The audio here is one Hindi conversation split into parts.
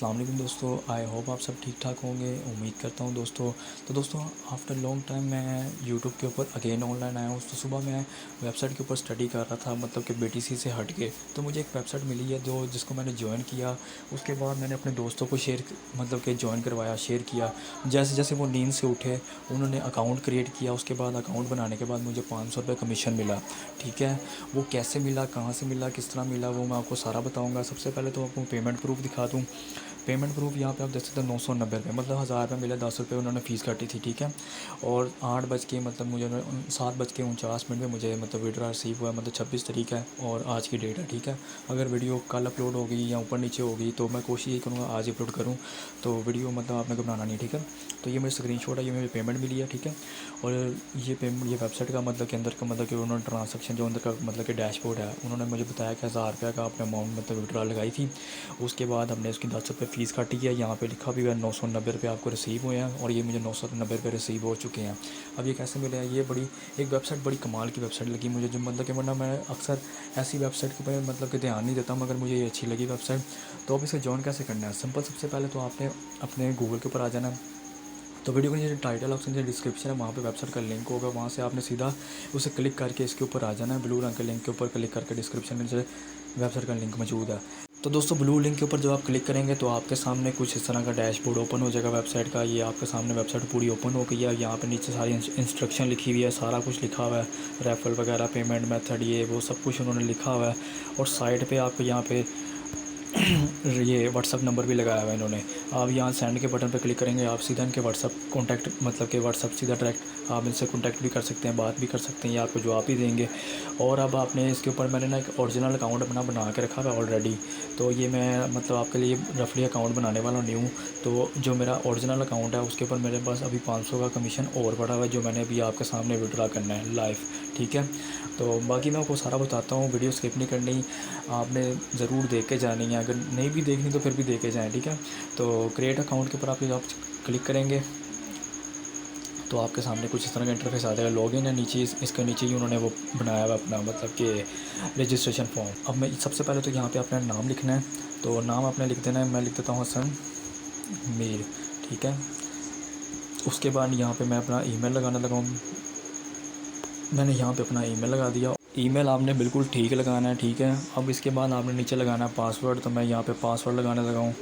अस्सलाम वालेकुम दोस्तों, आई होप आप सब ठीक ठाक होंगे। उम्मीद करता हूँ दोस्तों। तो दोस्तों, आफ्टर लॉन्ग टाइम मैं यूट्यूब के ऊपर अगेन ऑनलाइन आया हूँ। तो सुबह मैं वेबसाइट के ऊपर स्टडी कर रहा था, मतलब कि बीटीसी से हट के। तो मुझे एक वेबसाइट मिली है जो जिसको मैंने ज्वाइन किया। उसके बाद मैंने अपने दोस्तों को शेयर मतलब कि ज्वाइन करवाया, शेयर किया। जैसे जैसे वो नींद से उठे उन्होंने अकाउंट क्रिएट किया। उसके बाद अकाउंट बनाने के बाद मुझे 500 रुपये कमीशन मिला। ठीक है, वो कैसे मिला, कहाँ से मिला, किस तरह मिला, वो मैं आपको सारा बताऊँगा। सबसे पहले तो आपको पेमेंट प्रूफ दिखा दूँ। पेमेंट प्रूफ यहाँ पे आप देख सकते हो 990 रुपये, मतलब 1000 रुपये मिले, 10 रुपये उन्होंने फ़ीस काटी थी। ठीक है, और 8 बज के मतलब मुझे 7:49 में मुझे मतलब विड्रॉ रिसीव हुआ। मतलब 26 तारीख है और आज की डेट है। ठीक है, अगर वीडियो कल अपलोड होगी या ऊपर नीचे होगी तो मैं कोशिश यही करूँगा आज ही अपलोड करूँ। तो वीडियो मतलब आपने घबराना नहीं। ठीक है, तो ये मेरी स्क्रीनशॉट है, ये मेरी पेमेंट मिली है। ठीक है, और ये पेमेंट ये वेबसाइट का मतलब के अंदर का मतलब कि उन्होंने ट्रांसैक्शन जो अंदर का मतलब कि डैशबोर्ड है, उन्होंने मुझे बताया कि 1000 रुपये का आपने अमाउंट मतलब विड्रॉ लगाई थी। उसके बाद हमने उसकी 10 रुपये फ़ीस काटी है। यहाँ पे लिखा भी हुआ है 990 रुपये आपको रिसीव हुए हैं, और ये मुझे 990 रुपये रिसीव हो चुके हैं। अब ये कैसे मिले हैं, ये बड़ी एक वेबसाइट बड़ी कमाल की वेबसाइट लगी मुझे, जो मतलब कि वरना मैं अक्सर ऐसी वेबसाइट के ऊपर मतलब कि ध्यान नहीं देता, मगर मुझे ये अच्छी लगी वेबसाइट। तो अब इसे ज्वाइन कैसे करना है, सिंपल। सबसे पहले तो आपने अपने गूगल के ऊपर आ जाना है। तो वीडियो का जो टाइटल ऑप्शन जो डिस्क्रिप्शन है वहाँ पे वेबसाइट का लिंक होगा, वहाँ से आपने सीधा उसे क्लिक करके इसके ऊपर आ जाना है। ब्लू रंग के लिंक के ऊपर क्लिक करके डिस्क्रिप्शन में जो वेबसाइट का लिंक मौजूद है। तो दोस्तों, ब्लू लिंक के ऊपर जब आप क्लिक करेंगे तो आपके सामने कुछ इस तरह का डैशबोर्ड ओपन हो जाएगा वेबसाइट का। ये आपके सामने वेबसाइट पूरी ओपन हो गई है। यहाँ पे नीचे सारी इंस्ट्रक्शन लिखी हुई है, सारा कुछ लिखा हुआ है, रेफरल वगैरह, पेमेंट मेथड, ये वो सब कुछ उन्होंने लिखा हुआ है। और साइड पे आपको यहाँ पे ये व्हाट्सअप नंबर भी लगाया हुआ है इन्होंने। आप यहाँ सेंड के बटन पर क्लिक करेंगे, आप सीधा इनके व्हाट्सअप कॉन्टैक्ट मतलब कि व्हाट्सअप सीधा डायरेक्ट आप इनसे कॉन्टैक्ट भी कर सकते हैं, बात भी कर सकते हैं, ये आपको जवाब भी देंगे। और अब आपने इसके ऊपर मैंने ना एक ओरिजिनल अकाउंट अपना बना के रखा हुआ है ऑलरेडी। तो ये मैं मतलब आपके लिए रफली अकाउंट बनाने वाला हूँ न्यू। तो जो मेरा ओरिजिनल अकाउंट है उसके ऊपर मेरे पास अभी 500 का कमीशन और पड़ा हुआ है, जो मैंने अभी आपके सामने विड्रॉ करना है लाइव। ठीक है, तो बाकी मैं आपको सारा बताता हूँ, वीडियो स्किप नहीं करनी, आपने ज़रूर देख के जानी है। अगर नहीं भी देखनी तो फिर भी देख के जाएँ। ठीक है, तो क्रिएट अकाउंट के ऊपर आप क्लिक करेंगे तो आपके सामने कुछ इस तरह का इंटरफेस आ जाएगा। लॉगिन है नीचे, इसके नीचे ही उन्होंने वो बनाया हुआ अपना मतलब कि रजिस्ट्रेशन फॉर्म। अब मैं सबसे पहले तो यहाँ पे अपना नाम लिखना है। तो नाम आपने लिख देना है, मैं लिख देता हूँ हसन मीर। ठीक है, उसके बाद यहाँ पे मैं अपना ईमेल लगाने लगा हूँ। मैंने यहाँ पे अपना ईमेल लगा दिया। ईमेल आपने बिल्कुल ठीक लगाना है। ठीक है, अब इसके बाद आपने नीचे लगाना है पासवर्ड। तो मैं यहाँ पे पासवर्ड लगाने लगा हूँ।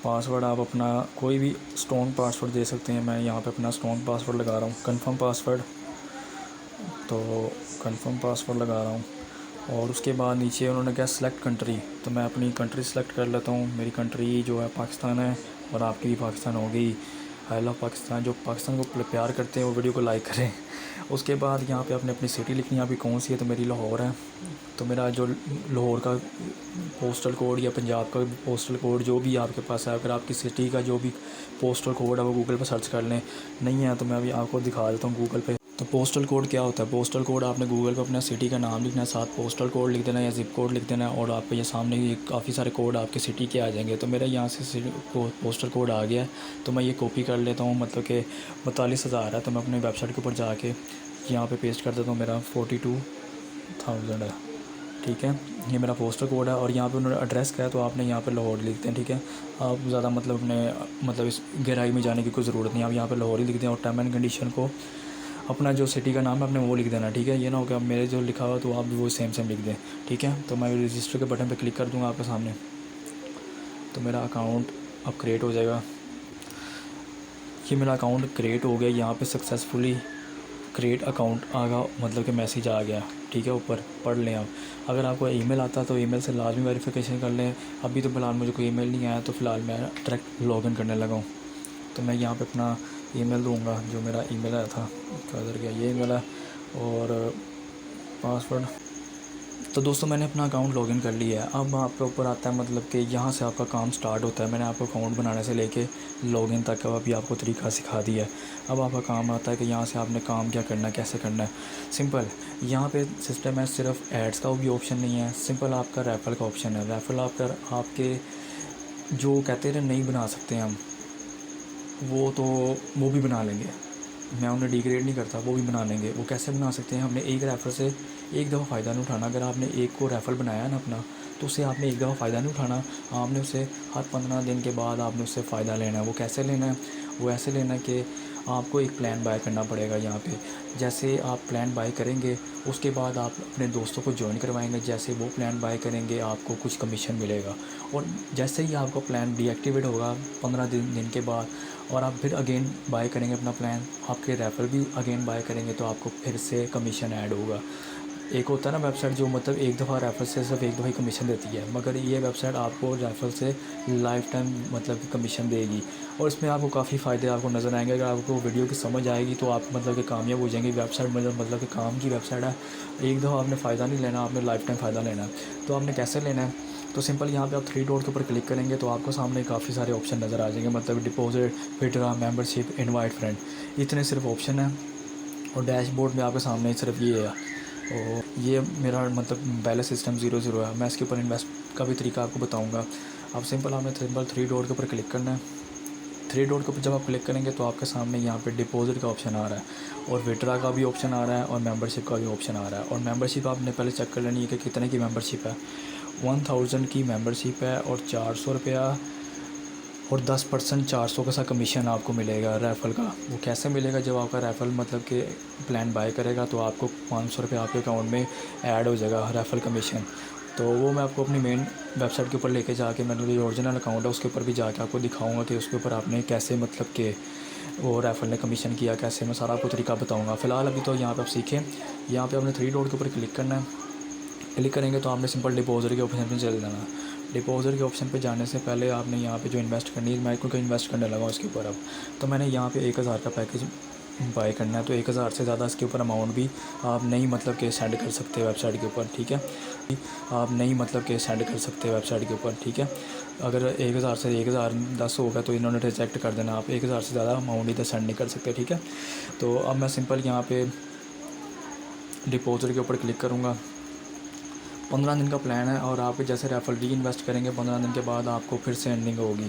पासवर्ड आप अपना कोई भी स्ट्रॉन्ग पासवर्ड दे सकते हैं। मैं यहाँ पे अपना स्ट्रॉन्ग पासवर्ड लगा रहा हूँ, कंफर्म पासवर्ड। तो कंफर्म पासवर्ड लगा रहा हूँ। और उसके बाद नीचे उन्होंने क्या सिलेक्ट कंट्री, तो मैं अपनी कंट्री सेलेक्ट कर लेता हूँ। मेरी कंट्री जो है पाकिस्तान है, और आपकी भी पाकिस्तान हो गई। I love Pakistan. जो पाकिस्तान को प्यार करते हैं वो वीडियो को लाइक करें। उसके बाद यहाँ पे आपने अपनी सिटी लिखनी है, अभी कौन सी है, तो मेरी लाहौर है। तो मेरा जो लाहौर का पोस्टल कोड या पंजाब का पोस्टल कोड जो भी आपके पास है, अगर आपकी सिटी का जो भी पोस्टल कोड है वो गूगल पर सर्च कर लें। नहीं है तो मैं अभी आपको दिखा देता हूँ गूगल पे। तो पोस्टल कोड क्या होता है, पोस्टल कोड आपने गूगल पे अपना सिटी का नाम लिखना है, साथ पोस्टल कोड लिख देना है या ज़िप कोड लिख देना है, और आपको ये सामने ये काफ़ी सारे कोड आपके सिटी के आ जाएंगे। तो मेरा यहाँ से पोस्टल कोड आ गया है, तो मैं ये कॉपी कर लेता हूँ। मतलब कि 42,000 है, तो मैं अपनी वेबसाइट के ऊपर जाके यहाँ पे पेस्ट कर देता हूँ। मेरा 42,000 है। ठीक है, ये मेरा पोस्टल कोड है। और यहाँ पे उन्होंने एड्रेस क्या है, तो आपने यहाँ पे लाहौर लिखते हैं। ठीक है, आप ज़्यादा मतलब अपने मतलब इस गहराई में जाने की कोई ज़रूरत नहीं है, आप यहाँ पे लाहौर ही लिख दें। और टर्म एंड कंडीशन को अपना जो सिटी का नाम है आपने वो लिख देना। ठीक है, ये ना हो कि अब मेरे जो लिखा हुआ तो आप भी वो सेम सेम लिख दें। ठीक है, तो मैं रजिस्टर के बटन पे क्लिक कर दूँगा आपके सामने, तो मेरा अकाउंट अब क्रिएट हो जाएगा। ये मेरा अकाउंट क्रिएट हो गया, यहाँ पे सक्सेसफुली क्रिएट अकाउंट आगा मतलब कि मैसेज आ गया। ठीक है, ऊपर पढ़ लें आप। अगर आपको ईमेल आता है तो ईमेल से लाजमी वेरिफिकेशन कर लें। अभी तो फ़िलहाल मुझे कोई ईमेल नहीं आया, तो फ़िलहाल मैं डायरेक्ट लॉगिन करने लगा हूँ। तो मैं यहाँ पे अपना ईमेल दूंगा, जो मेरा ईमेल आया था, इधर गया, ये ईमेल है, और पासवर्ड। तो दोस्तों, मैंने अपना अकाउंट लॉगिन कर लिया है। अब आपके ऊपर आता है मतलब कि यहाँ से आपका काम स्टार्ट होता है। मैंने आपको अकाउंट बनाने से लेके लॉगिन तक का अभी आपको तरीका सिखा दिया है। अब आपका काम आता है कि यहाँ से आपने काम क्या करना है, कैसे करना है। सिंपल, यहाँ पे सिस्टम है, सिर्फ एड्स का भी ऑप्शन नहीं है, सिंपल आपका रेफरल का ऑप्शन है। रेफरल आपके जो कहते हैं नहीं बना सकते हम, वो भी बना लेंगे। मैं उन्हें डिग्रेड नहीं करता, वो भी बना लेंगे। वो कैसे बना सकते हैं, हमने एक रेफ़र से एक दफ़ा फ़ायदा नहीं उठाना। अगर आपने एक को रेफ़र बनाया ना अपना, तो उससे आपने एक दफ़ा फ़ायदा नहीं उठाना, आपने उससे हर 15 दिन के बाद आपने उससे फ़ायदा लेना है। वो कैसे लेना है? वो ऐसे लेना है कि आपको एक प्लान बाय करना पड़ेगा यहाँ पे। जैसे आप प्लान बाय करेंगे, उसके बाद आप अपने दोस्तों को जॉइन करवाएंगे, जैसे वो प्लान बाय करेंगे आपको कुछ कमीशन मिलेगा। और जैसे ही आपका प्लान डीएक्टिवेट होगा 15 दिन के बाद, और आप फिर अगेन बाय करेंगे अपना प्लान, आपके रेफ़रल भी अगेन बाय करेंगे, तो आपको फिर से कमीशन ऐड होगा। एक होता है ना वेबसाइट जो मतलब एक दफ़ा रेफ़रल से सिर्फ एक दफ़ा ही कमीशन देती है, मगर ये वेबसाइट आपको रेफ़रल से लाइफ टाइम मतलब कि कमीशन देगी। और इसमें आपको काफ़ी फ़ायदे आपको नज़र आएंगे। अगर आपको वीडियो की समझ आएगी तो आप मतलब कि कामयाब हो जाएंगे। वेबसाइट मतलब कि काम की वेबसाइट है, एक दफ़ा आपने फ़ायदा नहीं लेना, आपने लाइफ टाइम फ़ायदा लेना है। तो आपने कैसे लेना है? तो सिंपल यहाँ पे आप थ्री डॉट के ऊपर क्लिक करेंगे तो आपको सामने काफ़ी सारे ऑप्शन नज़र आ जाएंगे, मतलब deposit, withdraw, membership, invite friend, इतने सिर्फ ऑप्शन हैं। और डैशबोर्ड में आपके सामने सिर्फ ये है। और ये मेरा मतलब बैलेंस सिस्टम 0-0 है। मैं इसके ऊपर इन्वेस्ट का भी तरीका आपको बताऊंगा। आप सिंपल आपने सिंपल थ्री डॉट के ऊपर क्लिक करना है। थ्री डॉट के ऊपर जब आप क्लिक करेंगे तो आपके सामने यहाँ पे डिपॉजिट का ऑप्शन आ रहा है, और विड्रॉ का भी ऑप्शन आ रहा है, और मेंबरशिप का भी ऑप्शन आ रहा है। और मेंबरशिप आपने पहले चेक कर लेनी है कि कितने की मेंबरशिप है। 1000 की मेंबरशिप है, और 400 रुपया और 10% 400 का सा कमीशन आपको मिलेगा रेफ़रल का। वो कैसे मिलेगा? जब आपका रेफ़रल मतलब कि प्लान बाय करेगा तो आपको 500 रुपये आपके अकाउंट में ऐड हो जाएगा रेफ़रल कमीशन। तो वो मैं आपको अपनी मेन वेबसाइट के ऊपर लेके जाके, मैंने जो ओरिजिनल अकाउंट है उसके ऊपर भी जाके आपको दिखाऊंगा कि उसके ऊपर आपने कैसे मतलब कि वो रेफ़रल ने कमीशन किया कैसे, मैं सारा आपको तरीका बताऊँगा। फ़िलहाल अभी तो यहाँ पर आप सीखें। यहाँ पर आपने थ्री डॉट के ऊपर क्लिक करना है। क्लिक करेंगे तो आपने सिंपल डिपॉजिट के ऑप्शन पे चले जाना। डिपॉजिट के ऑप्शन पे जाने से पहले आपने यहाँ पे जो इन्वेस्ट करनी है, मैं क्योंकि इन्वेस्ट करने लगा उसके ऊपर अब, तो मैंने यहाँ पे 1000 का पैकेज बाय करना है। तो 1000 से ज़्यादा इसके ऊपर अमाउंट भी आप नहीं मतलब कि सेंड कर सकते वेबसाइट के ऊपर, ठीक है। आप नहीं मतलब कि सेंड कर सकते वेबसाइट के ऊपर, ठीक है। अगर 1000 से 1010 होगा तो इन्होंने रिजेक्ट कर देना। आप 1000 से ज़्यादा अमाउंट इधर सेंड नहीं कर सकते, ठीक है। तो अब मैं सिंपल यहाँ पे डिपॉजिट के ऊपर क्लिक करूँगा। 15 दिन का प्लान है, और आप जैसे रेफरल री इन्वेस्ट करेंगे 15 दिन के बाद आपको फिर से एंडिंग होगी।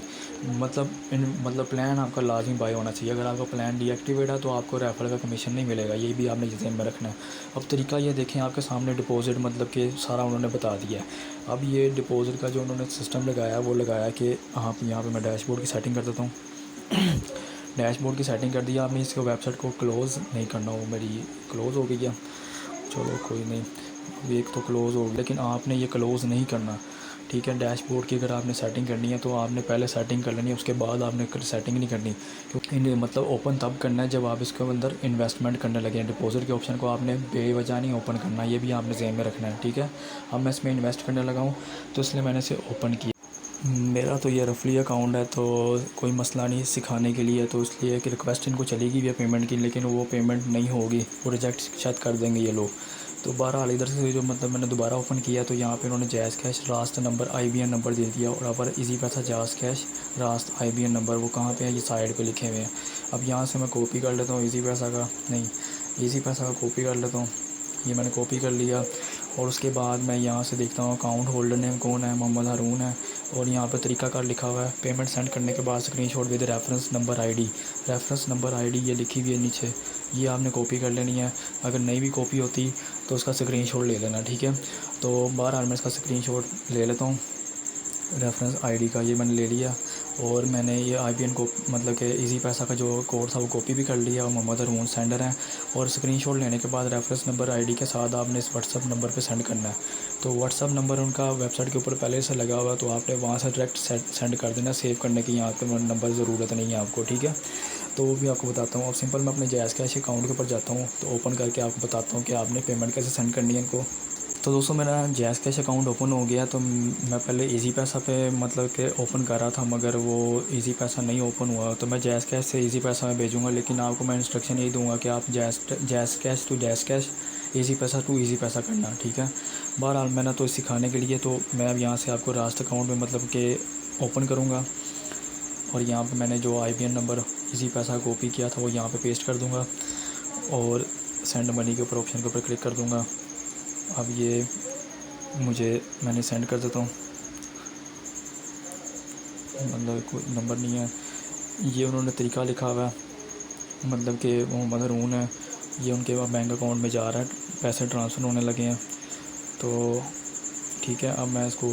मतलब प्लान आपका लाजमी बाय होना चाहिए। अगर आपका प्लान डीएक्टिवेट है तो आपको रेफरल का कमीशन नहीं मिलेगा, ये भी आपने ज़हन में रखना है। अब तरीका ये देखें, आपके सामने डिपॉजिट मतलब कि सारा उन्होंने बता दिया है। अब ये डिपॉजिट का जो उन्होंने सिस्टम लगाया वो लगाया कि आप यहाँ पर मैं डैशबोर्ड की सेटिंग कर देता हूँ। डैशबोर्ड की सेटिंग कर दिया आपने। इसको वेबसाइट को क्लोज़ नहीं करना, वो मेरी क्लोज़ हो गई है, चलो कोई नहीं। अभी एक तो क्लोज़ हो गया, लेकिन आपने ये क्लोज़ नहीं करना, ठीक है। डैशबोर्ड की अगर आपने सेटिंग करनी है तो आपने पहले सेटिंग कर लेनी है, उसके बाद आपने सेटिंग नहीं करनी, क्योंकि मतलब ओपन तब करना है जब आप इसके अंदर इन्वेस्टमेंट करने लगे। डिपॉजिट के ऑप्शन को आपने बेवजह नहीं ओपन करना, ये भी आपने ज़हन में रखना है, ठीक है। अब मैं इसमें इन्वेस्ट करने लगा हूँ तो इसलिए मैंने इसे ओपन किया। मेरा तो ये रफली अकाउंट है, तो कोई मसला नहीं सिखाने के लिए, तो इसलिए कि रिक्वेस्ट इनको चलेगी भी है पेमेंट की, लेकिन वो पेमेंट नहीं होगी, वो रिजेक्ट शायद कर देंगे ये लोग। तो बहरहाल इधर से जो मतलब मैंने दोबारा ओपन किया तो यहाँ पे उन्होंने जायज़ कैश रास्त नंबर IBN नंबर दे दिया, और अपर इजी पैसा जायज़ कैश रास्त IBN नंबर वो कहाँ पे है, ये साइड पे लिखे हुए हैं। अब यहाँ से मैं कॉपी कर लेता हूँ इजी पैसा का, नहीं इजी पैसा का कॉपी कर लेता हूँ। ये मैंने कॉपी कर लिया, और उसके बाद मैं यहाँ से देखता हूँ अकाउंट होल्डर नेम कौन है, मोहम्मद हारून है, और यहाँ पर तरीकाकार लिखा हुआ है। पेमेंट सेंड करने के बाद screenshot with reference number ID, reference number ID ये लिखी हुई है नीचे, ये आपने कॉपी कर लेनी है। अगर नहीं भी कॉपी होती तो उसका स्क्रीनशॉट ले लेना, ठीक है। तो बहरहाल मैं इसका स्क्रीनशॉट ले लेता हूँ रेफरेंस ID का, ये मैंने ले लिया। और मैंने ये IBN को मतलब कि इजी पैसा का जो कोड था वो कॉपी भी कर लिया, और मोहम्मद अरमून सेंडर हैं। और स्क्रीनशॉट लेने के बाद रेफरेंस नंबर ID के साथ आपने इस व्हाट्सअप नंबर पे सेंड करना है। तो व्हाट्सअप नंबर उनका वेबसाइट के ऊपर पहले से लगा हुआ है, तो आपने वहाँ से डायरेक्ट सेंड कर देना, सेव करने की यहाँ पर नंबर ज़रूरत नहीं है आपको, ठीक है। तो वो भी आपको बताता हूँ। अब सिंपल मैं अपने जायज़ कैश अकाउंट के ऊपर जाता हूँ, तो ओपन करके आपको बताता हूँ कि आपने पेमेंट कैसे सेंड करनी है इनको। तो दोस्तों मेरा जायज़ कैश अकाउंट ओपन हो गया। तो मैं पहले इजी पैसा पे मतलब कि ओपन कर रहा था, मगर वो इजी पैसा नहीं ओपन हुआ, तो मैं जायज़ कैश से इजी पैसा में भेजूँगा। लेकिन आपको मैं इंस्ट्रक्शन यही दूंगा कि आप जायज़ कैश टू जायज़ कैश, इजी पैसा टू इजी पैसा करना, ठीक है। बहरहाल मैंने तो सिखाने के लिए, तो मैं अब यहाँ से आपको रास्ट अकाउंट में मतलब कि ओपन करूँगा, और यहाँ पे मैंने जो IBN नंबर इजी पैसा कॉपी किया था वो यहाँ पे पेस्ट कर दूँगा, और सेंड मनी के ऊपर ऑप्शन के ऊपर क्लिक कर दूँगा। अब ये मैंने सेंड कर देता हूँ, मतलब कोई नंबर नहीं है, ये उन्होंने तरीका लिखा हुआ है, मतलब कि मोहम्मद हारून है, ये उनके बैंक अकाउंट में जा रहा है, पैसे ट्रांसफ़र होने लगे हैं। तो ठीक है, अब मैं इसको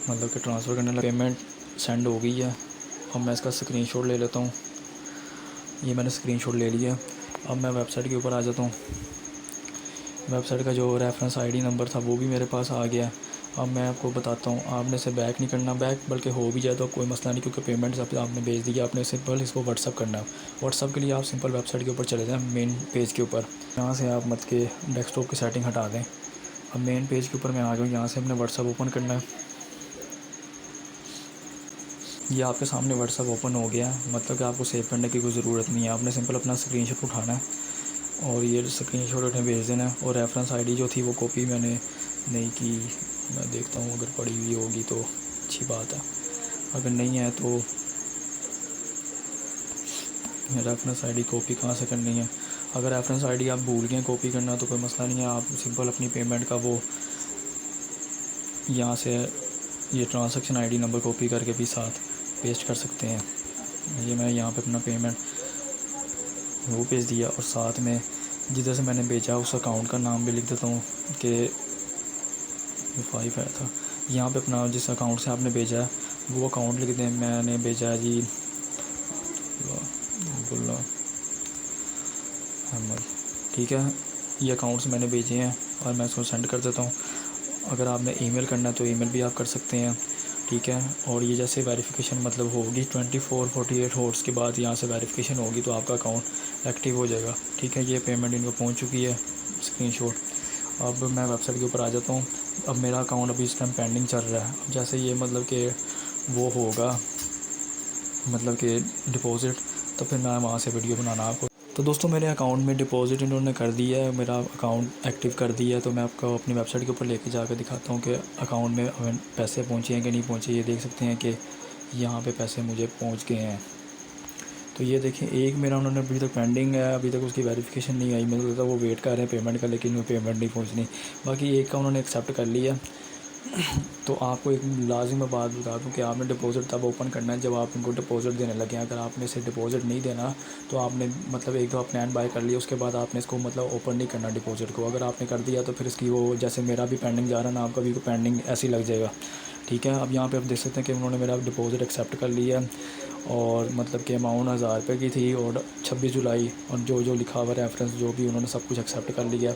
मतलब कि ट्रांसफ़र करने लगा। पेमेंट सेंड हो गई है। अब मैं इसका स्क्रीनशॉट ले लेता हूँ। ये मैंने स्क्रीनशॉट ले लिया। अब मैं वेबसाइट के ऊपर आ जाता हूँ। वेबसाइट का जो रेफरेंस आईडी नंबर था वो भी मेरे पास आ गया। अब मैं आपको बताता हूँ, आपने इसे बैक नहीं करना। बैक बल्कि हो भी जाए तो कोई मसला नहीं, क्योंकि पेमेंट आपने भेज दी है। आपने सिंपल इसको व्हाट्सअप करना है। व्हाट्सअप के लिए आप सिंपल वेबसाइट के ऊपर चले जाएँ, मेन पेज के ऊपर। यहाँ से आप मत के डेस्कटॉप की सेटिंग हटा दें। अब मेन पेज के ऊपर मैं आ गया हूँ। यहाँ से हमने व्हाट्सअप ओपन करना है। ये आपके सामने व्हाट्सअप ओपन हो गया है, मतलब कि आपको सेव करने की कोई ज़रूरत नहीं है। आपने सिंपल अपना स्क्रीनशॉट उठाना है और ये स्क्रीनशॉट उन्हें भेज देना है। और रेफरेंस आईडी जो थी वो कॉपी मैंने नहीं की। मैं देखता हूँ अगर पड़ी हुई होगी तो अच्छी बात है, अगर नहीं है तो रेफरेंस आईडी कॉपी कहाँ से करनी है। अगर रेफरेंस आईडी आप भूल गए कॉपी करना तो कोई मसला नहीं है। आप सिंपल अपनी पेमेंट का वो यहाँ से ये ट्रांजैक्शन आईडी नंबर कॉपी करके भी साथ पेस्ट कर सकते हैं। ये मैं यहाँ पे अपना पेमेंट वो भेज दिया और साथ में जिधर से मैंने भेजा उस अकाउंट का नाम भी लिख देता हूँ कि 5 आया था। यहाँ पे अपना जिस अकाउंट से आपने भेजा है वो अकाउंट लिख दें। मैंने भेजा है जी अब्दुल्ला अहमद, ठीक है। ये अकाउंट्स मैंने भेजे हैं और मैं इसको सेंड कर देता हूँ। अगर आपने ईमेल करना है तो ईमेल भी आप कर सकते हैं, ठीक है। और ये जैसे वेरिफिकेशन मतलब होगी 24-48 आवर्स के बाद यहाँ से वेरिफिकेशन होगी तो आपका अकाउंट एक्टिव हो जाएगा, ठीक है। ये पेमेंट इनको पहुँच चुकी है, स्क्रीनशॉट। अब मैं वेबसाइट के ऊपर आ जाता हूँ। अब मेरा अकाउंट अभी इस टाइम पेंडिंग चल रहा है। जैसे ये मतलब कि वो होगा मतलब कि डिपॉज़िट, तो फिर मैं वहाँ से वीडियो बनाना आपको। तो दोस्तों मेरे अकाउंट में डिपॉज़िट इन्होंने कर दिया है, मेरा अकाउंट एक्टिव कर दिया है। तो मैं आपको अपनी वेबसाइट के ऊपर लेके जाकर दिखाता हूँ कि अकाउंट में पैसे पहुँचे हैं कि नहीं पहुँचे। ये देख सकते हैं कि यहाँ पे पैसे मुझे पहुँच गए हैं। तो ये देखें, एक मेरा उन्होंने अभी तक पेंडिंग है, अभी तक उसकी वेरिफिकेशन नहीं आई। मतलब वो वेट कर रहे हैं पेमेंट का, लेकिन वो पेमेंट नहीं पहुँचनी। बाकी एक का उन्होंने एक्सेप्ट कर लिया। तो आपको एक लाजिम मैं बात बता दूं कि आपने डिपॉज़िट तब ओपन करना है जब आप इनको डिपॉज़िट देने लगे हैं। अगर आपने इसे डिपॉज़िट नहीं देना तो आपने मतलब एक दो प्लान बाय कर लिया, उसके बाद आपने इसको मतलब ओपन नहीं करना डिपॉज़िट को। अगर आपने कर दिया तो फिर इसकी वो जैसे मेरा भी पेंडिंग जा रहा है ना, आपका भी पेंडिंग ऐसे ही लग जाएगा, ठीक है। अब यहाँ पे आप देख सकते हैं कि उन्होंने मेरा डिपॉज़िट एक्सेप्ट कर लिया और मतलब कि अमाउंट 1000 रुपये की थी और 26 जुलाई और जो लिखा हुआ रेफरेंस जो भी उन्होंने सब कुछ एक्सेप्ट कर लिया।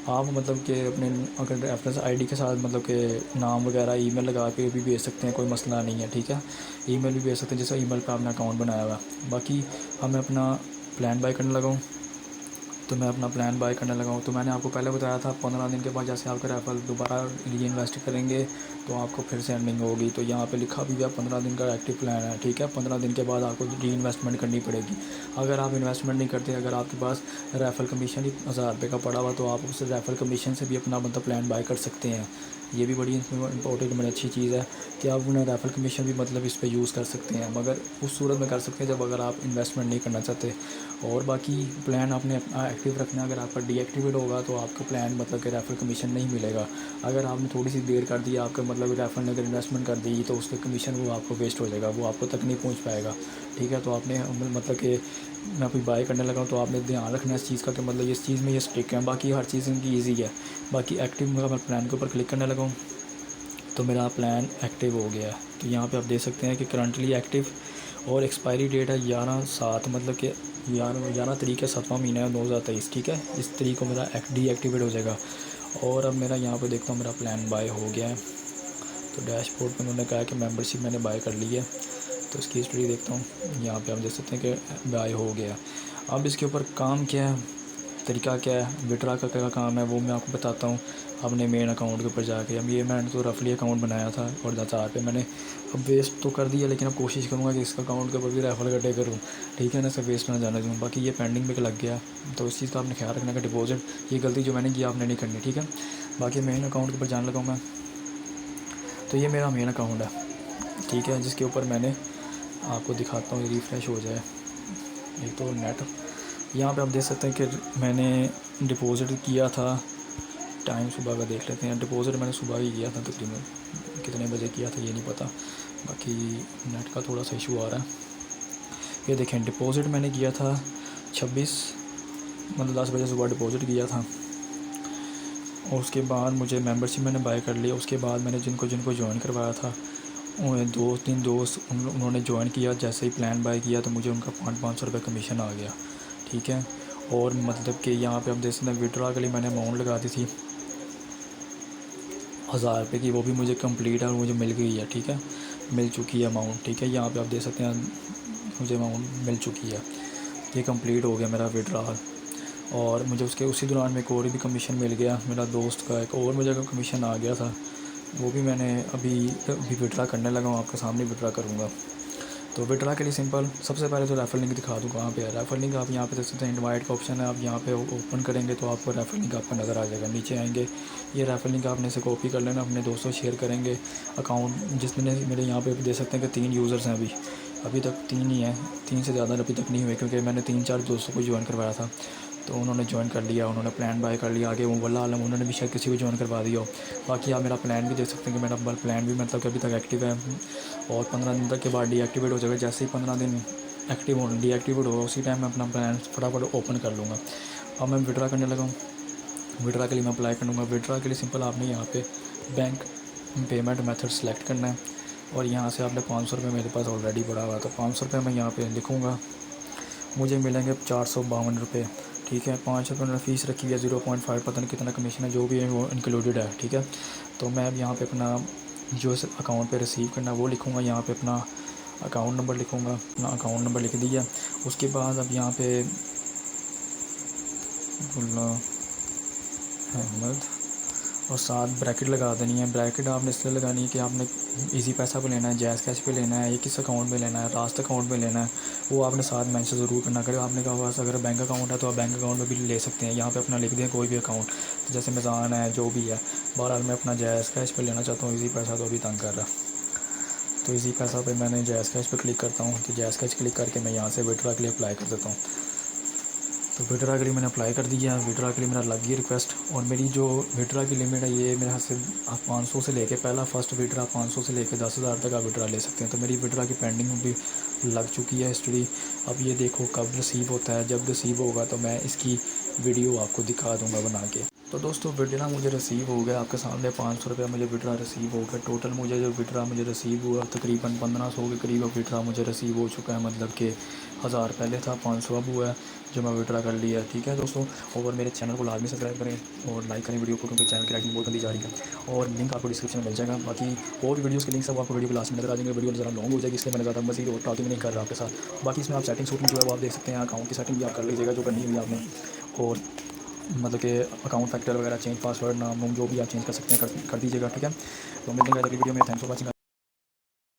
आप मतलब कि अपने अगर रेफरेंस आईडी के साथ मतलब कि नाम वगैरह ईमेल लगा के भी भेज सकते हैं, कोई मसला नहीं है, ठीक है। ईमेल भी भेज सकते हैं जैसे ईमेल पे आपने अकाउंट बनाया हुआ। बाकी हमें अपना प्लान बाय करने लगा हूँ। तो मैं अपना प्लान बाय करने लगा हूँ। तो मैंने आपको पहले बताया था 15 दिन के बाद जैसे आपका रेफरल दोबारा री इन्वेस्ट करेंगे तो आपको फिर से अर्निंग होगी। तो यहाँ पे लिखा भी है 15 दिन का एक्टिव प्लान है, ठीक है। 15 दिन के बाद आपको री इन्वेस्टमेंट करनी पड़ेगी। अगर आप इन्वेस्टमेंट नहीं करते, अगर आपके पास रेफरल कमीशन ही 1000 रुपये का पड़ा हुआ तो आप उस रेफरल कमीशन से भी अपना मतलब प्लान बाय कर सकते हैं। ये भी बड़ी इंपॉर्टेंट बड़ी अच्छी चीज़ है कि आप उन्हें रेफरल कमीशन भी मतलब इस पर यूज़ कर सकते हैं, मगर उस सूरत में कर सकते हैं जब अगर आप इन्वेस्टमेंट नहीं करना चाहते। और बाकी प्लान आपने अपना एक्टिव रखना है। अगर आपका डीएक्टिवेट होगा तो आपको प्लान मतलब कि रेफरल कमीशन नहीं मिलेगा। अगर आपने थोड़ी सी देर कर दी, आपका मतलब रेफरल ने अगर इन्वेस्टमेंट कर दी तो उसके कमीशन वो आपको वेस्ट हो जाएगा, वो आपको तक नहीं पहुंच पाएगा, ठीक है। तो आपने मतलब कि मैं कोई बाय करने लगा तो आपने ध्यान रखना है इस चीज़ का कि मतलब इस चीज़ में ये स्ट्रिक्ट है। बाकी हर चीज़ इनकी ईजी है। बाकी एक्टिव मैं प्लान के ऊपर क्लिक करने लगा हूँ तो मेरा प्लान एक्टिव हो गया है। तो यहाँ पे आप देख सकते हैं कि करंटली एक्टिव और एक्सपायरी डेट है 11/7 मतलब कि 11 तारीख है 7वां महीना है 2023, ठीक है। इस तारीख को मेरा डीएक्टिवेट हो जाएगा। और अब मेरा यहाँ पे देखता हूँ मेरा प्लान बाय हो गया है। तो डैशबोर्ड पर उन्होंने कहा कि मेंबरशिप मैंने बाय कर ली है। तो इसकी हिस्ट्री देखता हूँ। यहाँ पे आप देख सकते हैं कि बाय हो गया। अब इसके ऊपर काम क्या है, तरीका क्या है, विड्रा का क्या काम है वो मैं आपको बताता हूँ। अपने मेन अकाउंट के ऊपर जाके अब ये मैंने तो रफली अकाउंट बनाया था और 1000 रुपये मैंने अब वेस्ट तो कर दिया, लेकिन अब कोशिश करूँगा कि इसका अकाउंट के ऊपर भी रेफर कटे करूँ, ठीक है ना, इसका वेस्ट ना जाने दूँ। बाकी ये पेंडिंग में लग गया तो इस चीज़ का आपने ख्याल रखना का डिपॉजिट ये गलती जो मैंने की आपने नहीं करनी, ठीक है। बाकी मेन अकाउंट के ऊपर जाने लगा मैं। तो ये मेरा मेन अकाउंट है, ठीक है, जिसके ऊपर मैंने आपको दिखाता हूँ, रिफ़्रेश हो जाए एक तो नेट। यहाँ पे आप देख सकते हैं कि मैंने डिपॉज़िट किया था, टाइम सुबह का देख लेते हैं। डिपॉज़िट मैंने सुबह ही किया था, तकरीबन कितने बजे किया था ये नहीं पता। बाकी नेट का थोड़ा सा इशू आ रहा है। ये देखें डिपॉज़िट मैंने किया था 26 मतलब 10 बजे सुबह डिपॉज़िट किया था और उसके बाद मुझे मेंबरशिप मैंने बाय कर लिया। उसके बाद मैंने जिनको जिनको ज्वाइन करवाया था, उन्हें 2-3 दोस्त उन्होंने ज्वाइन किया। जैसे ही प्लान बाय किया तो मुझे उनका 500 रुपये कमीशन आ गया, ठीक है। और मतलब कि यहाँ पे आप देख सकते हैं विड्रॉ के लिए मैंने अमाउंट लगा दी थी 1000 रुपये की, वो भी मुझे कंप्लीट है और मुझे मिल गई है, ठीक है, मिल चुकी है अमाउंट, ठीक है। यहाँ पे आप देख सकते हैं मुझे अमाउंट मिल चुकी है, ये कंप्लीट हो गया मेरा विड्रॉल। और मुझे उसके उसी दौरान में एक और भी कमीशन मिल गया, मेरा दोस्त का एक और मुझे कमीशन आ गया था, वो भी मैंने अभी विड्रॉ करने लगा हूँ, आपके सामने विड्रॉ करूँगा। तो विड्रॉ के लिए सिंपल, सबसे पहले तो रेफर लिंक दिखा दूँ कहाँ पे है। रेफर लिंक आप यहाँ पे देख सकते हैं, इनवाइट का ऑप्शन है, आप यहाँ पे ओपन करेंगे तो आपको रेफर लिंक आपको नज़र आ जाएगा। नीचे आएंगे, ये रेफर लिंक आपने से कॉपी कर लेना, अपने दोस्तों शेयर करेंगे। अकाउंट जिसने मेरे यहाँ पे देख सकते हैं कि 3 यूज़र्स हैं अभी तक 3 ही हैं, 3 से ज़्यादा अभी तक नहीं हुए, क्योंकि मैंने 3-4 दोस्तों को ज्वाइन करवाया था, तो उन्होंने ज्वाइन कर लिया, उन्होंने प्लान बाय कर लिया। आगे वो वल्लाह आलम उन्होंने भी शायद किसी को ज्वाइन करवा दिया हो। बाकी आप मेरा प्लान भी देख सकते हैं कि मेरा प्लान भी मतलब कि अभी तक एक्टिव है, और 15 दिन तक के बाद डीएक्टिवेट हो जाएगा। जैसे ही 15 दिन एक्टिव हो डीएक्टिवेट होगा, उसी टाइम मैं अपना प्लान फटाफट ओपन कर लूँगा। अब मैं विड्रॉ करने लगा हूँ। विड्रॉ के लिए मैं अप्लाई करूँगा। विड्रॉ के लिए सिंपल आपने यहाँ पे बैंक पेमेंट मेथड सेलेक्ट करना है, और यहाँ से आपने 500 रुपये मेरे पास ऑलरेडी पड़ा हुआ है, तो 500 रुपये मैं यहाँ पे लिखूँगा, मुझे मिलेंगे 452 रुपये, ठीक है। 5 रुपये मैंने फ़ीस रखी है, 0.5 पता नहीं कितना कमीशन है, जो भी है वो इंक्लूडेड है, ठीक है। तो मैं अब यहाँ पे अपना जो अकाउंट पे रिसीव करना है वो लिखूँगा, यहाँ पे अपना अकाउंट नंबर लिखूँगा, अपना अकाउंट नंबर लिख दिया। उसके बाद अब यहाँ पे अब्दुल्ला अहमद और साथ ब्रैकेट लगा देनी है। ब्रैकेट आपने इसलिए लगानी है कि आपने इजी पैसा पे लेना है, जैज़ कैश पे लेना है, या किस अकाउंट में लेना है, रास्त अकाउंट में लेना है, वो आपने साथ मेंशन ज़रूर करना। अगर आपने कहा बस अगर बैंक अकाउंट है तो आप बैंक अकाउंट में भी ले सकते हैं, यहाँ पे अपना लिख दें कोई भी अकाउंट, तो जैसे मिज़ान है जो भी है। बहरहाल मैं अपना जैज़ कैश पे लेना चाहता हूँ, इजी पैसा तो अभी तंग कर रहा, तो इजी पैसा पे मैंने जैज़ कैश पे क्लिक करता हूँ। तो जैज़ कैश क्लिक करके मैं यहाँ से विड्रॉ के लिए अप्लाई कर देता हूँ। तो विड्रॉ के लिए मैंने अप्लाई कर दिया। विड्रॉ के लिए मेरा लग गई रिक्वेस्ट, और मेरी जो विड्रॉ की लिमिट है ये मेरे हाथ से आप 500 से लेके पहला फर्स्ट विड्रॉ 500 से लेके 10,000 तक आप विड्रॉ ले सकते हैं। तो मेरी विड्रॉ की पेंडिंग भी लग चुकी है हिस्ट्री। अब ये देखो कब रिसीव होता है, जब रिसीव होगा तो मैं इसकी वीडियो आपको दिखा दूँगा बना के। तो दोस्तों विड्रॉ मुझे रिसीव हो गया, आपके सामने 500 रुपये मुझे विड्रॉ रिसीव हो गया। टोटल मुझे जो विड्रॉ मुझे रिसीव हुआ तकरीबन 1500 के करीब विड्रॉ मुझे रिसीव हो चुका है। मतलब कि 1000 पहले था, 500 अब हुआ है, जो मैं विड्रॉ कर लिया, ठीक है दोस्तों। और मेरे चैनल को लाजमी सब्सक्राइब करें और लाइक करें वीडियो को, क्योंकि चैनल की राइटिंग बहुत गंदी जा रही है। और लिंक आपको डिस्क्रिप्शन में मिल जाएगा। बाकी और भी वीडियोज़ के लिंक सब आपको वीडियो के लास्ट में नजर आ जाएंगे। वीडियो ज़रा लॉन्ग हो जाएगी, इसलिए मैंने ज़्यादा मज़ीद और टॉकिंग नहीं कर रहा आपके साथ। बाकी इसमें आप सेटिंग सूटिंग जो है वो आप देख सकते हैं, अकाउंट की सेटिंग भी आप कर लीजिएगा जो करनी हुई आपने। और मतलब कि अकाउंट फैक्टर वगैरह चेंज, पासवर्ड, नाम जो भी आप चेंज कर सकते हैं कर दीजिएगा, ठीक है। तो मिलते हैं अगली वीडियो में। Thanks for watching.